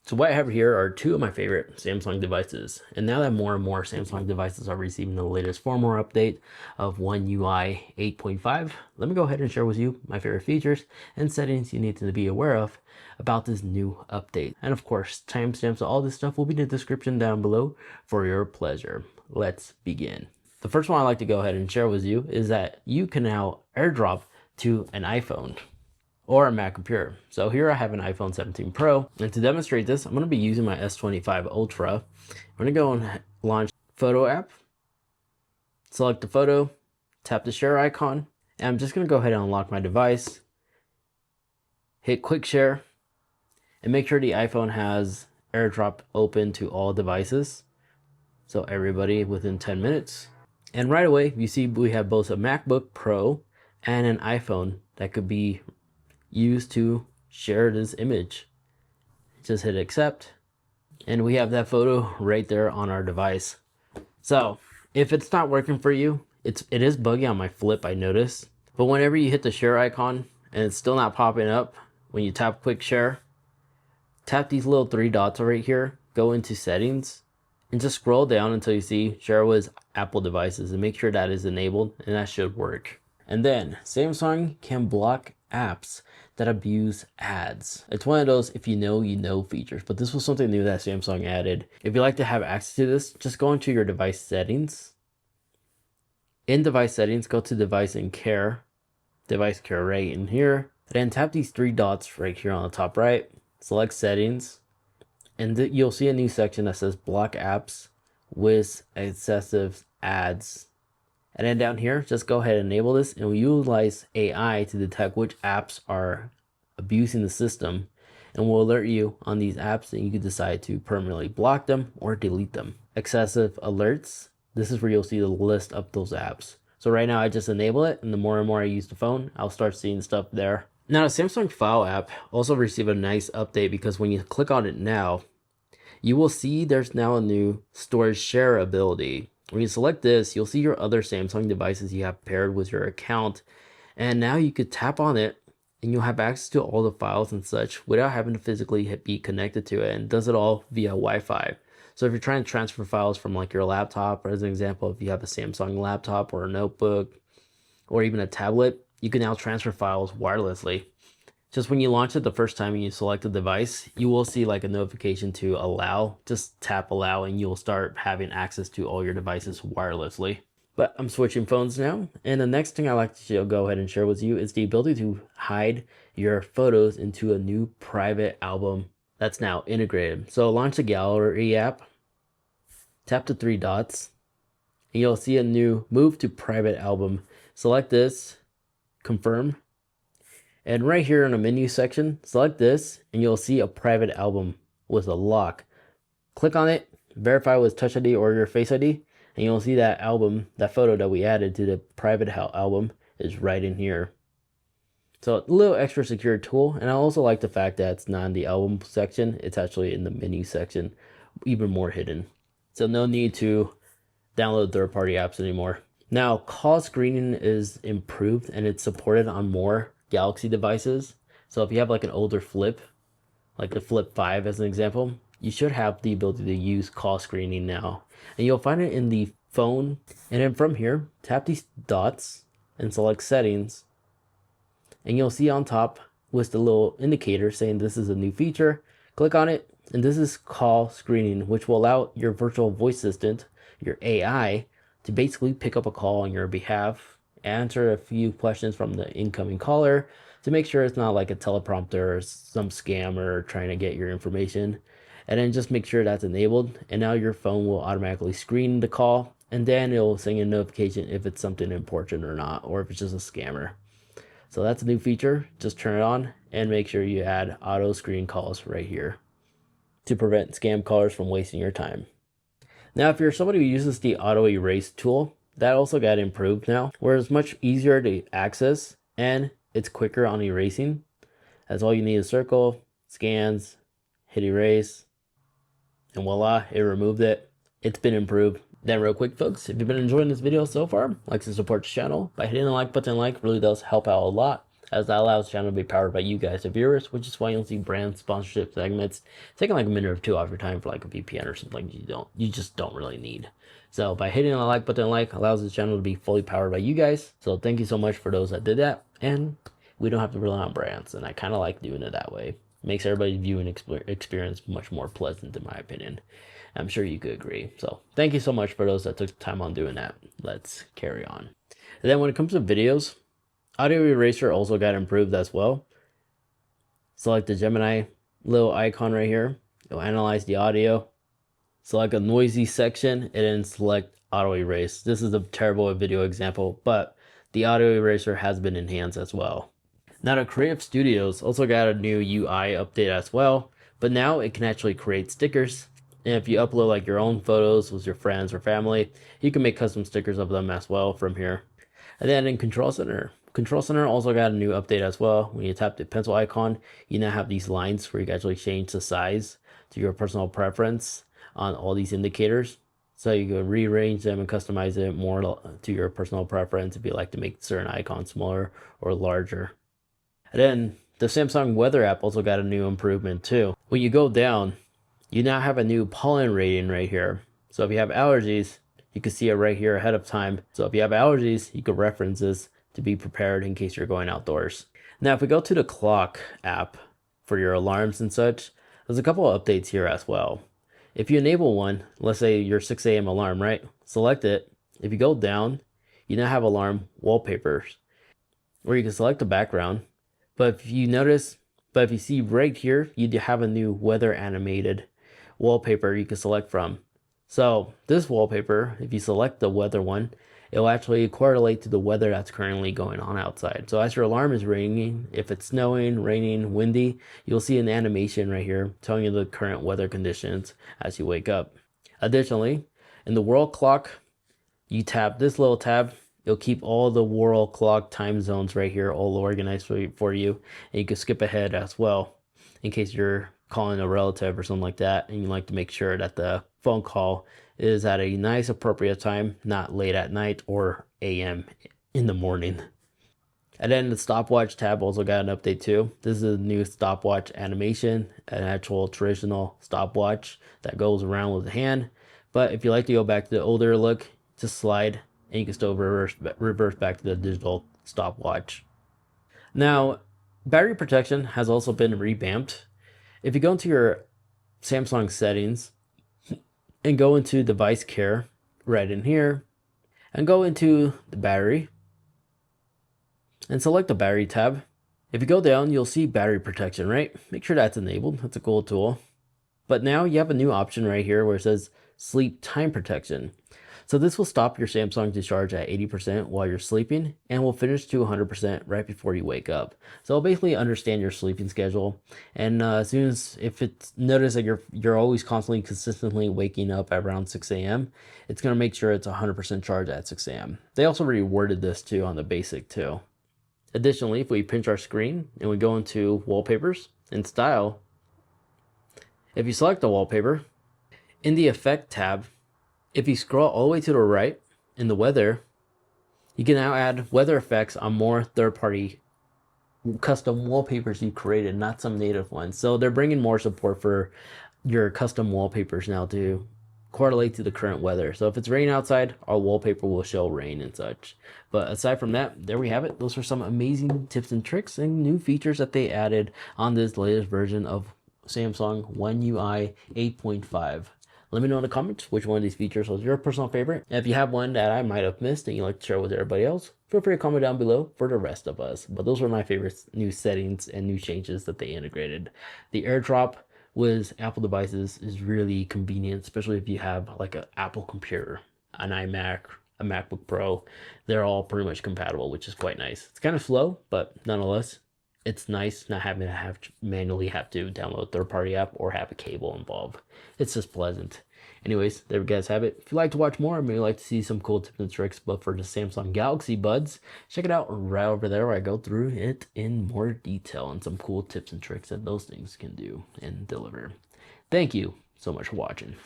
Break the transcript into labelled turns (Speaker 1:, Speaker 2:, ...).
Speaker 1: So what I have here are two of my favorite Samsung devices. And now that more and more Samsung devices are receiving the latest firmware update of One UI 8.5, let me go ahead and share with you my favorite features and settings you need to be aware of about this new update. And of course, timestamps of all this stuff will be in the description down below for your pleasure. Let's begin. The first one I'd like to go ahead and share with you is that you can now AirDrop to an iPhone or a Mac computer. So here I have an iPhone 17 Pro, and to demonstrate this, I'm going to be using my S25 Ultra. I'm going to go and launch Photo app, select the photo, tap the share icon, and I'm just going to go ahead and unlock my device, hit quick share, and make sure the iPhone has AirDrop open to all devices, so everybody within 10 minutes. And right away, you see we have both a MacBook Pro and an iPhone that could be used to share this image. Just hit accept, and we have that photo right there on our device. So if it's not working for you, it is buggy on my Flip, I noticed. But whenever you hit the share icon and it's still not popping up, when you tap quick share, tap these little three dots right here, go into settings, and just scroll down until you see share with Apple devices and make sure that is enabled, and that should work. And then Samsung can block apps that abuse ads. It's one of those if you know features, but this was something new that Samsung added. If you'd like to have access to this, just go into your device settings. In device settings, go to device and care, device care right in here. Then tap these three dots right here on the top right, select settings, and you'll see a new section that says block apps with excessive ads. And then down here, just go ahead and enable this, and we utilize AI to detect which apps are abusing the system, and will alert you on these apps, and you can decide to permanently block them or delete them. Excessive alerts, this is where you'll see the list of those apps. So right now I just enable it, and the more and more I use the phone, I'll start seeing stuff there. Now the Samsung File app also received a nice update, because when you click on it now, you will see there's now a new storage share ability. When you select this, you'll see your other Samsung devices you have paired with your account, and now you could tap on it and you'll have access to all the files and such without having to physically be connected to it, and does it all via Wi-Fi. So if you're trying to transfer files from like your laptop, or as an example, if you have a Samsung laptop or a notebook or even a tablet, you can now transfer files wirelessly. Just when you launch it the first time and you select the device, you will see like a notification to allow. Just tap allow and you'll start having access to all your devices wirelessly. But I'm switching phones now, and the next thing I like to go ahead and share with you is the ability to hide your photos into a new private album that's now integrated. So launch the Gallery app, tap the three dots, and you'll see a new move to private album. Select this, confirm. And right here in the menu section, select this, and you'll see a private album with a lock. Click on it, verify with Touch ID or your Face ID, and you'll see that album, that photo that we added to the private album is right in here. So a little extra secure tool, and I also like the fact that it's not in the album section, it's actually in the menu section, even more hidden. So no need to download third-party apps anymore. Now, call screening is improved and it's supported on more Galaxy devices. So if you have like an older Flip, like the Flip 5 as an example, you should have the ability to use call screening now. And you'll find it in the phone. And then from here, tap these dots and select settings. And you'll see on top with the little indicator saying this is a new feature. Click on it, and this is call screening, which will allow your virtual voice assistant, your AI, to basically pick up a call on your behalf, answer a few questions from the incoming caller to make sure it's not like a teleprompter or some scammer trying to get your information, and then just make sure that's enabled, and now your phone will automatically screen the call, and then it'll send you a notification if it's something important or not, or if it's just a scammer. So that's a new feature. Just turn it on and make sure you add auto screen calls right here to prevent scam callers from wasting your time. Now, if you're somebody who uses the auto erase tool, that also got improved now, where it's much easier to access and it's quicker on erasing. That's all you need is circle, scans, hit erase, and voila, it removed it. It's been improved. Then real quick, folks, if you've been enjoying this video so far, like to support the channel by hitting the like button. Like really does help out a lot. as that allows the channel to be powered by you guys, the viewers, which is why you'll see brand sponsorship segments taking like a minute or two off your time for like a VPN or something you just don't really need. So by hitting the like button, allows this channel to be fully powered by you guys. So thank you so much for those that did that, and we don't have to rely on brands, and I kind of like doing it that way. Makes everybody's viewing experience much more pleasant, in my opinion. I'm sure you could agree. So thank you so much for those that took time on doing that. Let's carry on. And then when it comes to videos, audio eraser also got improved as well. Select the Gemini little icon right here. It'll analyze the audio. Select a noisy section and then select auto erase. This is a terrible video example, but the audio eraser has been enhanced as well. Now the Creative Studios also got a new UI update as well, but now it can actually create stickers. And if you upload like your own photos with your friends or family, you can make custom stickers of them as well from here. And then in Control Center also got a new update as well. When you tap the pencil icon, you now have these lines where you can actually change the size to your personal preference on all these indicators. So you can rearrange them and customize it more to your personal preference if you like to make certain icons smaller or larger. And then the Samsung Weather app also got a new improvement too. When you go down, you now have a new pollen rating right here. So if you have allergies, you can see it right here ahead of time. So if you have allergies, you can reference this to be prepared in case you're going outdoors. Now, if we go to the clock app for your alarms and such, there's a couple of updates here as well. If you enable one, let's say your 6 a.m. alarm, right? Select it. If you go down, you now have alarm wallpapers, where you can select the background. But if you see right here, you have a new weather animated wallpaper you can select from. So this wallpaper, if you select the weather one, it'll actually correlate to the weather that's currently going on outside. So as your alarm is ringing, if it's snowing, raining, windy, you'll see an animation right here telling you the current weather conditions as you wake up. Additionally, in the world clock, you tap this little tab. It'll keep all the world clock time zones right here all organized for you. And you can skip ahead as well in case you're calling a relative or something like that and you like to make sure that the phone call is at a nice appropriate time, not late at night or AM in the morning. And then the stopwatch tab also got an update too. This is a new stopwatch animation, an actual traditional stopwatch that goes around with the hand. But if you like to go back to the older look, just slide and you can still reverse back to the digital stopwatch. Now, battery protection has also been revamped. If you go into your Samsung settings and go into device care right in here and go into the battery and select the battery tab. If you go down, you'll see battery protection, right? Make sure that's enabled. That's a cool tool. But now you have a new option right here where it says sleep time protection. So this will stop your Samsung to charge at 80% while you're sleeping and will finish to 100% right before you wake up. So it'll basically understand your sleeping schedule, and as soon as if it's notice that you're always constantly consistently waking up at around 6 a.m., it's gonna make sure it's 100% charged at 6 a.m. They also reworded this too on the basic too. Additionally, if we pinch our screen and we go into wallpapers and style, if you select the wallpaper in the effect tab, if you scroll all the way to the right in the weather, you can now add weather effects on more third-party custom wallpapers you created, not some native ones. So they're bringing more support for your custom wallpapers now to correlate to the current weather. So if it's raining outside, our wallpaper will show rain and such. But aside from that, there we have it. Those are some amazing tips and tricks and new features that they added on this latest version of Samsung One UI 8.5. Let me know in the comments which one of these features was your personal favorite. And if you have one that I might have missed and you'd like to share with everybody else, feel free to comment down below for the rest of us. But those were my favorite new settings and new changes that they integrated. The AirDrop with Apple devices is really convenient, especially if you have like an Apple computer, an iMac, a MacBook Pro. They're all pretty much compatible, which is quite nice. It's kind of slow, but nonetheless, it's nice not having to manually have to download a third-party app or have a cable involved. It's just pleasant. Anyways, there you guys have it. If you'd like to watch more, or maybe like to see some cool tips and tricks, but for the Samsung Galaxy Buds, check it out right over there where I go through it in more detail and some cool tips and tricks that those things can do and deliver. Thank you so much for watching.